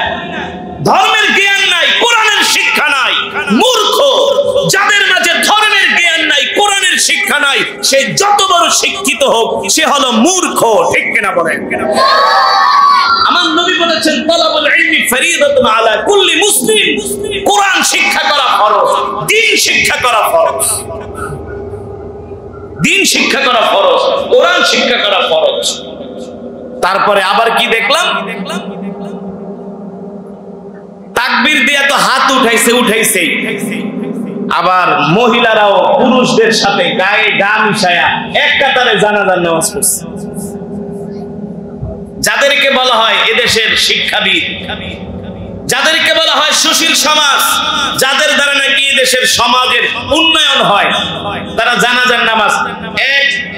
ধর্মের জ্ঞান নাই, কোরআনের শিক্ষা নাই, মূর্খ। যাদের মাঝে ধর্মের জ্ঞান নাই, কোরআনের শিক্ষা নাই, সে যত বড় শিক্ষিত হোক, সে হলো মূর্খ, ঠিক কিনা বলেন? আমার নবী বলেছেন, তালাবুল ইলমি ফরিদাতুন আলা কুল্লি মুসলিম। কোরআন শিক্ষা করা ফরজ, দ্বীন শিক্ষা করা ফরজ, দ্বীন শিক্ষা করা ফরজ, কোরআন শিক্ষা করা ফরজ। তারপরে আবার কি দেখলাম? তাকবীর দিয়ে তো হাত উঠাইছে, আবার মহিলারাও পুরুষদের সাথে গায়ে গা মিশায়া এক কাতারে জানাজার নামাজ পড়ছে। যাদেরকে বলা হয় এদেশের শিক্ষাবিদ, যাদেরকে বলা হয় সুশীল সমাজ, যাদের দ্বারা নাকি এদেশের সমাজের উন্নয়ন হয়, তারা জানাজার নামাজ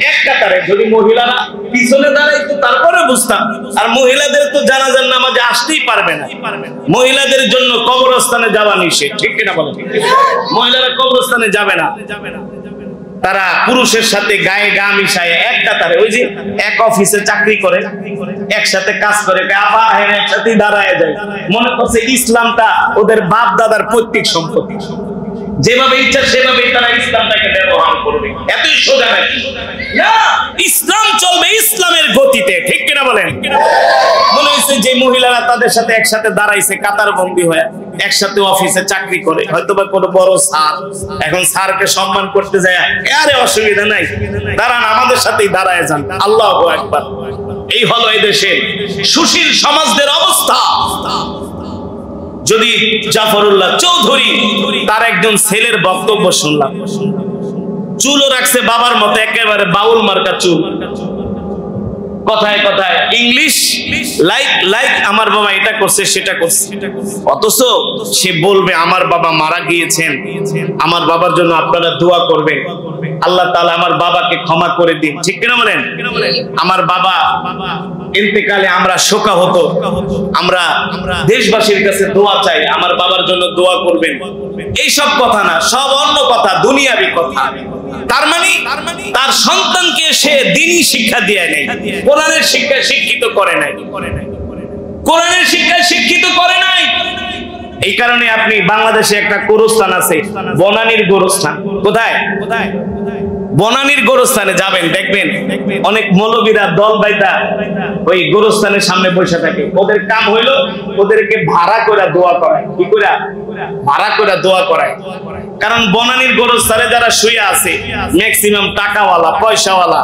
এক কাতারে। যদি মহিলারা পিছনে দাঁড়াইতো তারপরে বুঝতাম, আর মহিলাদের তো জানাজার নামাজে আসতেই পারবে না। মহিলাদের জন্য কবরস্থানে যাওয়া নিষেধ, ঠিক কিনা বলেন? মহিলারা কবরস্থানে যাবে না। তারা পুরুষের সাথে গায়ে গা মিশায় এক কাতারে, ওই যে এক অফিসে চাকরি করে, একসাথে কাজ করে, একসাথে দাঁড়ায় যায়, মনে করছে ইসলামটা ওদের বাপ দাদার পৈতৃক সম্পত্তি। যেভাবে ইচ্ছা সেভাবে তারা ইসলামটাকে ব্যবহার করবে। এতই সোজা নাকি? না, ইসলাম চলবে ইসলামের গতিতে, ঠিক কিনা বলেন? মনে হয়েছে যে মহিলারা তাদের সাথে একসাথে দাঁড়াইছে কাতার বন্দী হয়ে, একসাথে অফিসে চাকরি করে, হয়তোবা কোনো বড় স্যার, এখন স্যারকে সম্মান করতে যায়, আরে অসুবিধা নাই, দাঁড়ান আমাদের সাথেই দাঁড়ায় যান, আল্লাহু আকবার। এই হলো এই দেশের সুশীল সমাজদের অবস্থা। যদি জাফরুল্লাহ চৌধুরী তার একজন ছেলের বক্তব্য শুনলাম, চুলও রাখছে বাবার মতো, একেবারে বাউল মার্কা চুল, কথায় কথায় ইংলিশ লাইক আমার বাবা এটা করছে সেটা করছে, অথচ সে বলবে আমার বাবা মারা গিয়েছেন, আমার বাবার জন্য আপনারা দোয়া করবেন, আল্লাহ তাআলা আমার বাবাকে ক্ষমা করে দিন, ঠিক কিনা বলেন? আমার বাবা ইন্তেকালে আমরা শোকাহত, আমরা দেশবাসীর কাছে দোয়া চাই, আমার বাবার জন্য দোয়া করবেন। এইসব কথা না, সব অন্য কথা, দুনিয়াবি কথা। তার মানে তার সন্তানকে সে দ্বীনি শিক্ষা দিয়ে নেই, কোরআনের শিক্ষায় শিক্ষিত করে নাই, কোরআনের শিক্ষায় শিক্ষিত করে নাই। এই কারণে আপনি বাংলাদেশে একটা গোরস্থান আছে, বনানীর গোরস্থান। কোথায়? বনানীর গোরস্থানে যাবেন, দেখবেন অনেক মৌলবীরা দল বাইতা ওই গোরস্থানের সামনে বসে থাকে। ওদের কাম হইলো ওদেরকে ভাড়া করে দোয়া করায়। কি করে? ভাড়া করে দোয়া করায়। কারণ বনানীর গোরস্থানে যারা শুয়ে আছে ম্যাক্সিমাম টাকাওয়ালা, পয়সাওয়ালা,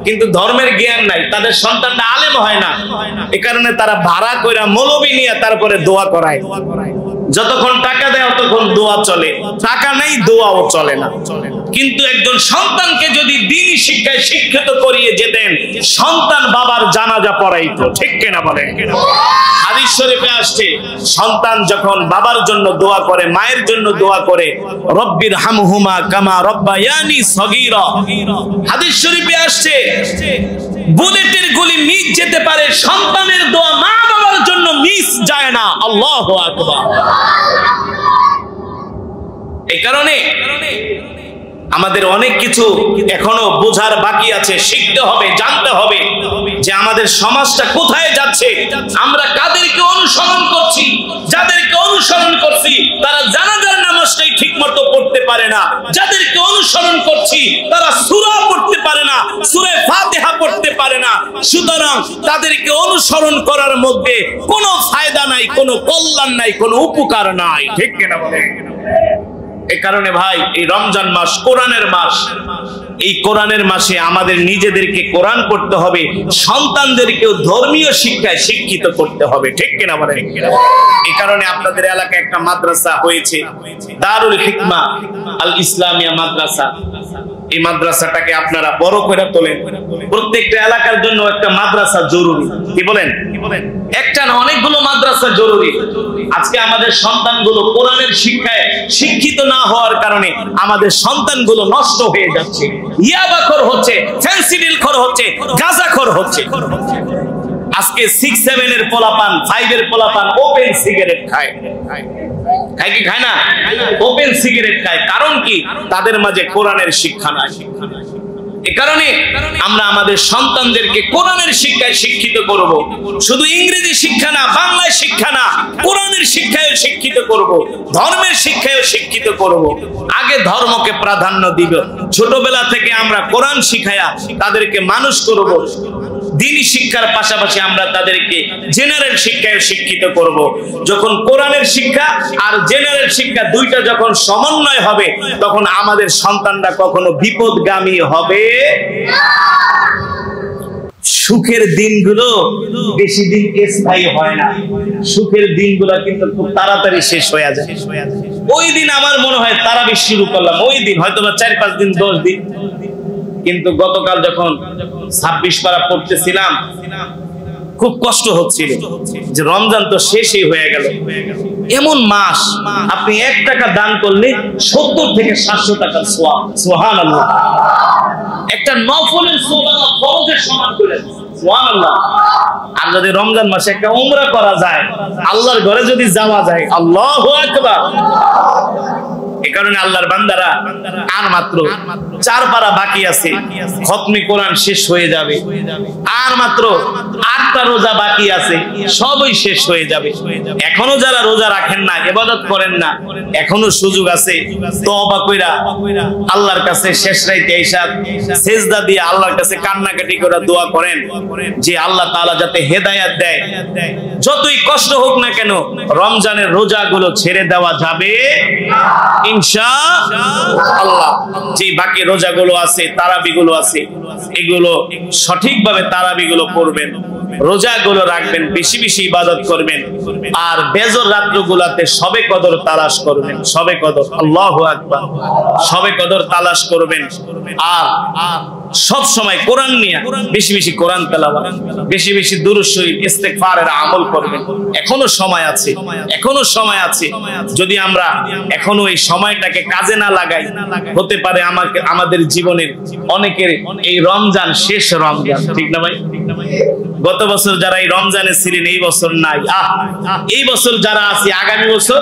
কিন্তু ধর্মের জ্ঞান নাই, তাদের সন্তানটা আলেম হয় না। এই কারণে তারা ভাড়া করে মৌলবী নিয়ে তারপরে দোয়া করায়। যতক্ষণ টাকা দেয় ততক্ষণ দোয়া চলে, টাকা নেই দোয়াও চলে না। কিন্তু একজন সন্তানকে যদি দ্বীনি শিক্ষায় শিক্ষিত করিয়ে যেতেন, সন্তান বাবার জানাজা পড়াইতো, ঠিক কিনা বলে? হাদিস শরীফে আসছে, সন্তান যখন বাবার জন্য দোয়া করে, মায়ের জন্য দোয়া করে, রব্বির হামহুমা কামা রব্বায়ানি সগীরা। হাদিস শরীফে আসছে বুলেটের গুলি মিস যেতে পারে, সন্তানের দোয়া মা বাবার জন্য মিস যায় না। আল্লাহু আকবার। এই কারণে আমাদের অনেক কিছু এখনো বোঝার বাকি আছে, শিখতে হবে, জানতে হবে যে আমাদের সমাজটা কোথায় যাচ্ছে, আমরা কাদেরকে অনুসরণ করছি। যাদেরকে অনুসরণ করছি তারা জানাজার নামাজটাই ঠিকমতো পড়তে পারে না, যাদেরকে অনুসরণ করছি তারা সূরা পড়তে পারে না, সূরা ফাতিহা পড়তে পারে না। সুতরাং তাদেরকে অনুসরণ করার মধ্যে কোনো ফায়দা নাই, কোনো কল্যাণ নাই, কোনো উপকার নাই, ঠিক কিনা বলেন? এই কারণে ভাই, এই রমজান মাস কোরআনের মাস, এই কোরআনের মাসে আমাদের নিজেদেরকে কোরআন পড়তে হবে, সন্তানদেরকেও ধর্মীয় শিক্ষায় শিক্ষিত করতে হবে, ঠিক কিনা বলেন? এই কারণে আপনাদের এলাকায় একটা মাদ্রাসা হয়েছে, দারুল হিকমা আল ইসলামিয়া মাদ্রাসা। এই মাদ্রাসাটাকে আপনারা বড় করে তোলেন। প্রত্যেকটা এলাকার জন্য একটা মাদ্রাসা জরুরি। কি বলেন? একটা না, অনেকগুলো মাদ্রাসা জরুরি। আজকে আমাদের সন্তানগুলো কোরআনের শিক্ষায় শিক্ষিত না হওয়ার কারণে আমাদের সন্তানগুলো নষ্ট হয়ে যাচ্ছে, ইয়াবাখোর হচ্ছে, ফেন্সিডিলখোর হচ্ছে, গাঁজাখোর হচ্ছে। আজকে 6-7 এর পোলাপান, 5 এর পোলাপান ওপেন সিগারেট খায়। খায় কি খায় না? ওপেন সিগারেট খায়। কারণ কি? তাদের মাঝে কোরআনের শিক্ষা নাই। এই কারণে আমরা আমাদের সন্তানদেরকে কোরআনের শিক্ষায় শিক্ষিত করব। শুধু ইংরেজি শিক্ষা না, বাংলায় শিক্ষা না, কোরআনের শিক্ষায় শিক্ষিত করব, ধর্মের শিক্ষায় শিক্ষিত করব। আগে ধর্মকে প্রাধান্য দিব। ছোটবেলা থেকে আমরা কোরআন শিখায়া তাদেরকে মানুষ করব। দ্বীনি শিক্ষার পাশাপাশি আমরা তাদেরকে জেনারেল শিক্ষায় শিক্ষিত করব। যখন কোরআনের শিক্ষা আর জেনারেল শিক্ষা দুইটা যখন সমন্বয় হবে, তখন আমাদের সন্তানরা কখনো বিপদগামী হবে না। সুখের দিনগুলো বেশি দিন স্থায়ী হয় না, সুখের দিনগুলো কিন্তু খুব তাড়াতাড়ি শেষ হয়ে যায়। ওই দিন আমার মনে হয় তারাবির শুরু করলাম, ওই দিন হয়তো 4-5 দিন 10 দিন, কিন্তু গতকাল যখন 26 পারা পড়তেছিলাম খুব কষ্ট হচ্ছিল যে রমজান তো শেষই হয়ে গেল। এমন মাস আপনি 1 টাকা দান করলে 70 থেকে 700 টাকার সওয়াব। সুবহানাল্লাহ। একটা নফলের সওয়াব ফরজের সমান করে। সুবহানাল্লাহ। আর যদি রমজান মাসে একটা উমরা করা যায়, আল্লাহর ঘরে যদি যাওয়া যায়, আল্লাহু আকবার। এই কারণে আল্লাহর বান্দারা আর মাত্র 4 পারা বাকি আছে, খতমে কোরআন শেষ হয়ে যাবে। আর মাত্র 8টা রোজা বাকি আছে, সবই শেষ হয়ে যাবে। এখনো যারা রোজা রাখেন না, ইবাদত করেন না, এখনো সুযোগ আছে। তওবা কইরা আল্লাহর কাছে শেষ রাতে আইসা সিজদা দিয়ে আল্লাহর কাছে কান্নাকাটি করে দোয়া করেন যে আল্লাহ তাআলা যাতে হেদায়েত দেয়। যতই কষ্ট হোক না কেন রমজানের রোজাগুলো ছেড়ে দেওয়া যাবে ইনশাআল্লাহ। যে বাকি রোজাগুলো আছে, তারাবিগুলো আছে, এগুলো সঠিকভাবে তারাবিগুলো পড়বেন, রোজাগুলো রাখবেন, বেশি বেশি ইবাদত করবেন, আর বেজর রাতগুলোতে শবে কদর তালাশ করবেন। শবে কদর, আল্লাহু আকবার, শবে কদর তালাশ করবেন। আর সব সময় কোরআন নিয়ে বেশি বেশি কোরআন তেলাওয়াত, বেশি বেশি দুরূদ শরীফ ইস্তেগফারের আমল করবেন। এখনো সময় আছে, এখনো সময় আছে। যদি আমরা এখনো এই সময়টাকে কাজে না লাগাই, হতে পারে আমাদের জীবনের অনেকের এই রমজান শেষ রমজান, ঠিক না ভাই? গত বছর যারা এই রমজানে ছিলেন এই বছর নাই, এই বছর যারা আছে আগামী বছর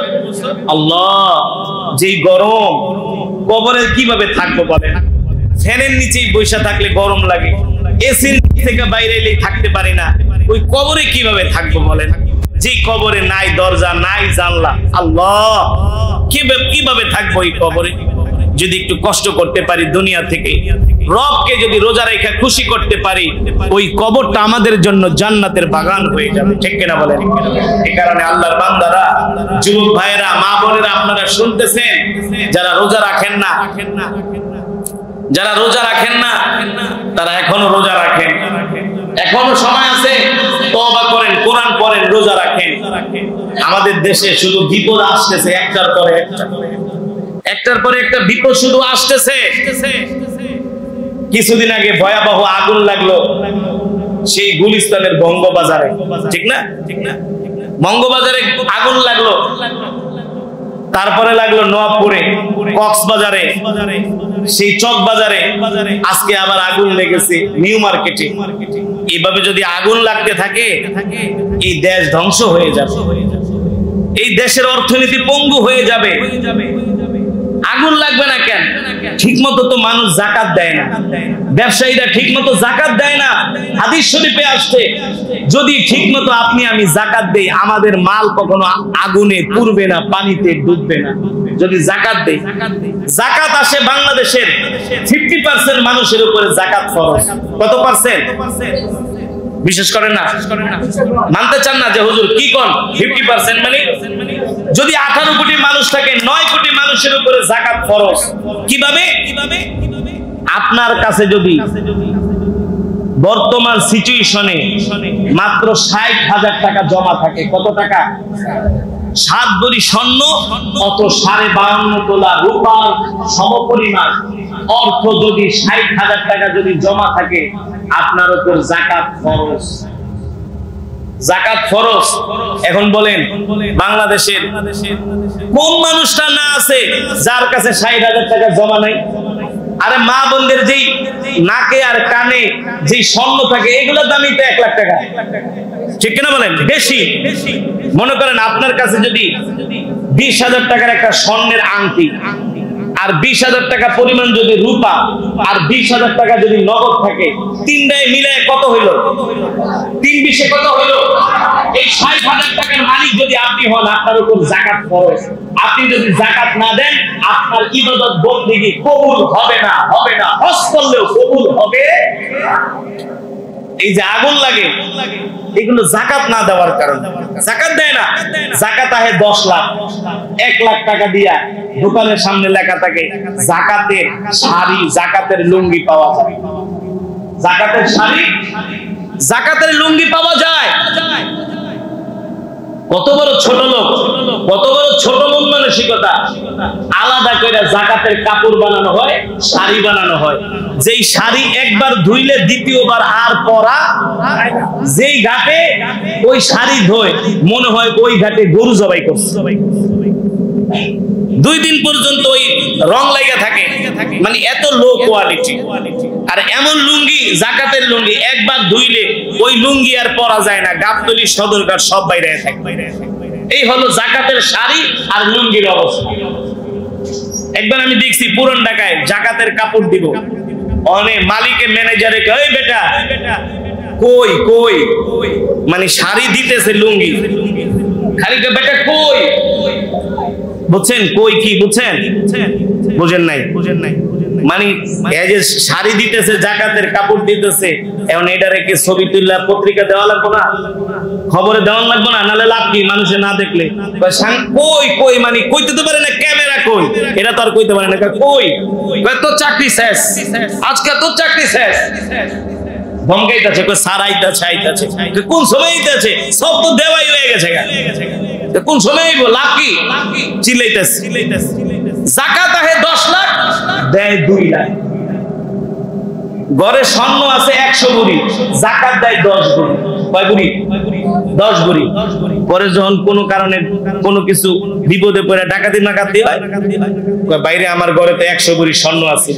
আল্লাহ, যেই গরম, কবরে কিভাবে থাকবো বলেন? ফ্যানের নিচেই বসে থাকলে গরম লাগে, এসির থেকে বাইরে এলে থাকতে পারি না, ওই কবরে কিভাবে থাকবো বলেন? যে কবরে নাই দরজা, নাই জানলা, আল্লাহ কিভাবে থাকবো এই কবরে? যদি একটু কষ্ট করতে পারি দুনিয়া থেকে, রবকে যদি রোজা রেখে খুশি করতে পারি, ওই কবরটা আমাদের জন্য জান্নাতের বাগান হয়ে যাবে, ঠিক কিনা বলেন? এই কারণে আল্লাহর বান্দারা, যুবক ভাইয়েরা, মা বোনেরা, আপনারা শুনতেছেন, যারা রোজা রাখেন না, যারা রোজা রাখেন না, তারা এখনো রোজা রাখেন, এখনো সময় আছে, তওবা করেন, কোরআন পড়েন, রোজা রাখেন। আমাদের দেশে শুধু বিপদ আসতেছে, একটার পরে একটা বিপদ শুধু আসতেছে। কিছুদিন আগে ভয়াবহ আগুন লাগলো সেই গুলিস্তানের বঙ্গবাজারে, ঠিক না? বঙ্গবাজারে আগুন লাগলো, তারপরে লাগলো নওয়াবপুরে, কক্সবাজারে, সেই চকবাজারে, আজকে আবার আগুন লেগেছে নিউ মার্কেটে। এইভাবে যদি আগুন লাগতে থাকে, এই দেশ ধ্বংস হয়ে যাবে, এই দেশের অর্থনীতি পঙ্গু হয়ে যাবে। আগুন লাগবে না কেন? ঠিকমতো তো মানুষ যাকাত দেয় না, ব্যবসায়ীরা ঠিকমতো যাকাত দেয় না। হাদিস শরীফে আসছে, যদি ঠিকমতো আপনি আমি যাকাত দেই, আমাদের মাল কখনো আগুনে পুড়বে না, পানিতে ডুববে না। যদি যাকাত দেই, যাকাত আসে বাংলাদেশের 50% মানুষের উপরে যাকাত ফরজ। কত পার্সেন্ট? বিশেষ করেন না, মানতে চান না যে হুজুর কি কোন 50%, মানে যদি 18 কোটি মানুষ থাকে, 9 কোটি মানুষের উপরে যাকাত ফরজ। কিভাবে? আপনার কাছে যদি বর্তমান সিচুয়েশনে মাত্র 60,000 টাকা জমা থাকে, কত টাকা? 7 ভরি স্বর্ণ, অত 52.5 তোলা রূপার সমপরিমাণ অর্থ যদি 60,000 টাকা যদি জমা থাকে, আপনার উপর যাকাত ফরজ। যাকাত ফরজ। এখন বলেন, বাংলাদেশের কোন মানুষটা না আছে যার কাছে 60,000 টাকা জমা নাই? আরে মা বোনদের যেই নাকে আর কানে যেই স্বর্ণ থাকে, এগুলোর দামই তো 1 লাখ টাকা, ঠিক কিনা বলেন? বেশি। মনে করেন আপনার কাছে যদি 20,000 টাকার একটা স্বর্ণের আংটি, আর 20,000 টাকা পরিমাণ যদি রূপা, আর 20,000 টাকা যদি নগদ থাকে, তিনটায় মিলে কত হইল? 3 20 কত হইল? এই 60,000 টাকার মালিক যদি আপনি হন, আপনার উপর যাকাত ফরজ। আপনি যদি যাকাত না দেন, আপনার ইবাদত বন্দেগী কবুল হবে না, হবে না। হজ করলেও কবুল হবে। এই যে আগুন লাগে, এগুলো যাকাত না দেওয়ার কারণে। যাকাত দেয় না, যাকাত আহে 10 লাখ, 1 লাখ টাকা দিয়া দোকানের সামনে লেখা থাকে যাকাতের শাড়ি, যাকাতের লুঙ্গি পাওয়া যায়। যাকাতের শাড়ি, যাকাতের লুঙ্গি পাওয়া যায়। কত বড় ছোট লোক, কত বড় ছোট মন মানসিকতা। আলাদা করে যাকাতের কাপড় বানানো হয়, শাড়ি বানানো হয়। যেই শাড়ি একবার ধুইলে দ্বিতীয়বার আর পরা, যেই ঘাটে ওই শাড়ি ধোয়, মনে হয় ওই ঘাটে গরু জবাই করছে। 2 দিন পর্যন্ত ওই রং লাগা থাকে, মানে এত লো কোয়ালিটি। আর এমন লুঙ্গি, যাকাতের লুঙ্গি, একবার ধুইলে ওই লুঙ্গি আর পরা যায় না, গাবতলী সদরঘাট সব বাইরে থাকে। এই হলো যাকাতের শাড়ি আর লুঙ্গির অবস্থা। একবার আমি দেখছি পুরান ঢাকায় জাকাতের কাপড় দিব, অনেক মালিকে ম্যানেজারে কই বেটা কই কই, মানে শাড়ি দিতেছে লুঙ্গি, খালি বেটা কই, বুঝছেন কই কি বুঝছেন, বুঝেন নাই, মানে এই যে শাড়ি দিতেছে জাকাতের কাপড় দিতেছে, এখন এটা রেখে ছবি তুললা পত্রিকা দেওয়া লাগবে না, খবরে দেওয়া লাগবে না, নাহলে লাভ কি মানুষে না দেখলে। কই কই মানে কইতে তো পারে না, ক্যামেরা কই, এটা তো আর কইতে পারে না, কই তোর চাকরি শেষ, আজকে তোর চাকরি শেষ, ধমকাইতেছে, কই সারাইতেছে আইতাছে, কোন সময় আইতাছে, সব তো দেওয়াই হয়ে গেছে, কোন সময় আইবো, লাভ কি, চিল্লাইতেছে। যাকাত আহে 10 লাখ দেয় 2 লাখ, ঘরে স্বর্ণ আছে 100 ভরি, যাকাত দেয় 10 ভরি, কয় ভরি, 10 ভরি। পরে যখন কোনো কারণে কোনো কিছু বিপদে পড়ে ডাকাতি নাকাতি হয়, কয় বাইরে আমার ঘরে তো 100 ভরি স্বর্ণ আছে,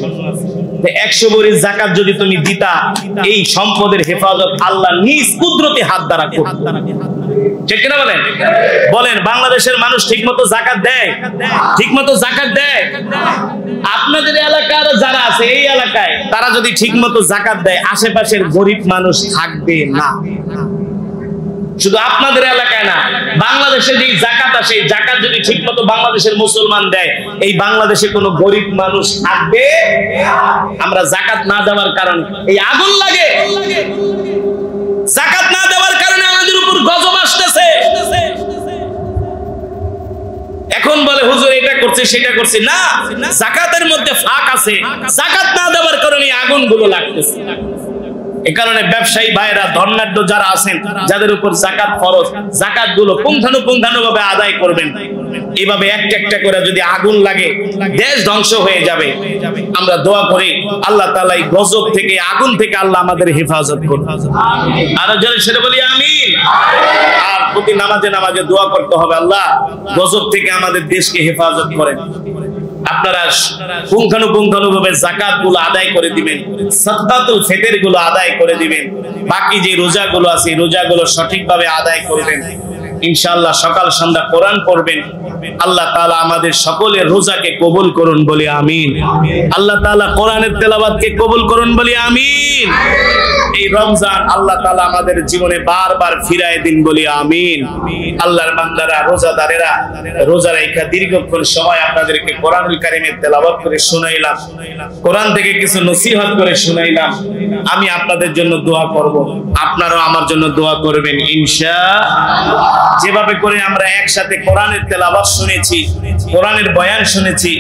100 ভরি যাকাত যদি তুমি দিতা, এই সম্পদের হেফাজত আল্লাহ নিজ কুদরতি হাত দ্বারা করতেন, ঠিক কিনা বলেন? বলেন বাংলাদেশের মানুষ ঠিকমতো যাকাত দেয়, ঠিকমতো যাকাত দেয়? আপনাদের এলাকার যারা আছে এই এলাকায়, তারা যদি ঠিকমতো যাকাত দেয়, আশেপাশের গরিব মানুষ থাকবে না। শুধু আপনাদের এলাকায় না, বাংলাদেশে যে যাকাত আসে, যাকাত যদি ঠিকমতো বাংলাদেশের মুসলমান দেয়, এই বাংলাদেশে কোনো গরিব মানুষ থাকবে। আমরা যাকাত না দেওয়ার কারণে এই আগুন লাগে, যাকাত না দেওয়ার কারণে আমাদের উপর গজব আসতেছে। এখন বলে হুজুর এটা করছে সেটা করছে, না, যাকাতের মধ্যে ফাঁক আছে, যাকাত না দেওয়ার কারণে আগুনগুলো লাগতেছে। এই কারণে ব্যবসায়ী ভাইরা, ধনাঢ্য যারা আছেন, যাদের উপর যাকাত ফরজ, যাকাত গুলো পুঙ্খানুপুঙ্খানুভাবে আদায় করবেন। এইভাবে একটা একটা করে যদি আগুন লাগে, দেশ ধ্বংস হয়ে যাবে। আমরা দোয়া করি আল্লাহ তাআলা এই গজব থেকে, আগুন থেকে আল্লাহ আমাদের হেফাজত করুন। আর জোরে সেটা বলি আমিন। আর প্রতি নামাজে নামাজে দোয়া করতে হবে, আল্লাহ গজব থেকে আমাদের দেশকে হেফাজত করেন। আপনারা পুঙ্খানুপুঙ্খানুভাবে যাকাত গুলো আদায় করে দিবেন, সাদকাতুল ফিতর গুলো আদায় করে দিবেন, বাকি যে রোজাগুলো আছে রোজাগুলো সঠিকভাবে আদায় করবেন। ইনশাআল্লাহ সকাল সন্ধ্যা কোরআন পড়বেন। আল্লাহ তাআলা আমাদের সকলের রোজাকে কবুল করুন বলি আমিন। আল্লাহ তাআলা কোরআনের তেলাওয়াতকে কবুল করুন বলি আমিন। এই রমজান আল্লাহ তাআলা আমাদের জীবনে বারবার ফিরায় দিন বলি আমিন। আল্লাহর বান্দারা, রোজাদারেরা রোজা রাখা দীর্ঘক্ষণ সময় আপনাদেরকে কোরআনুল কারীমের তেলাওয়াত করে শুনাইলাম, কোরআন থেকে কিছু নসিহত করে শুনাইলাম। আমি আপনাদের জন্য দোয়া করব, আপনারাও আমার জন্য দোয়া করবেন ইনশাআল্লাহ। যেভাবে করে আমরা একসাথে কোরআনের তেলাওয়াত শুনেছি, কোরআনের বয়ান শুনেছি,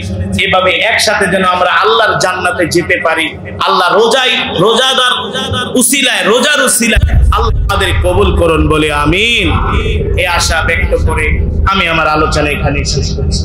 এভাবে একসাথে যেন আমরা আল্লাহর জান্নাতে যেতে পারি। আল্লাহ রোজাদার উসিলায়, রোজার উসিলায় আল্লাহ আমাদের কবুল করুন বলে আমিন। এই আশা ব্যক্ত করে আমি আমার আলোচনা এখানে শেষ করছি।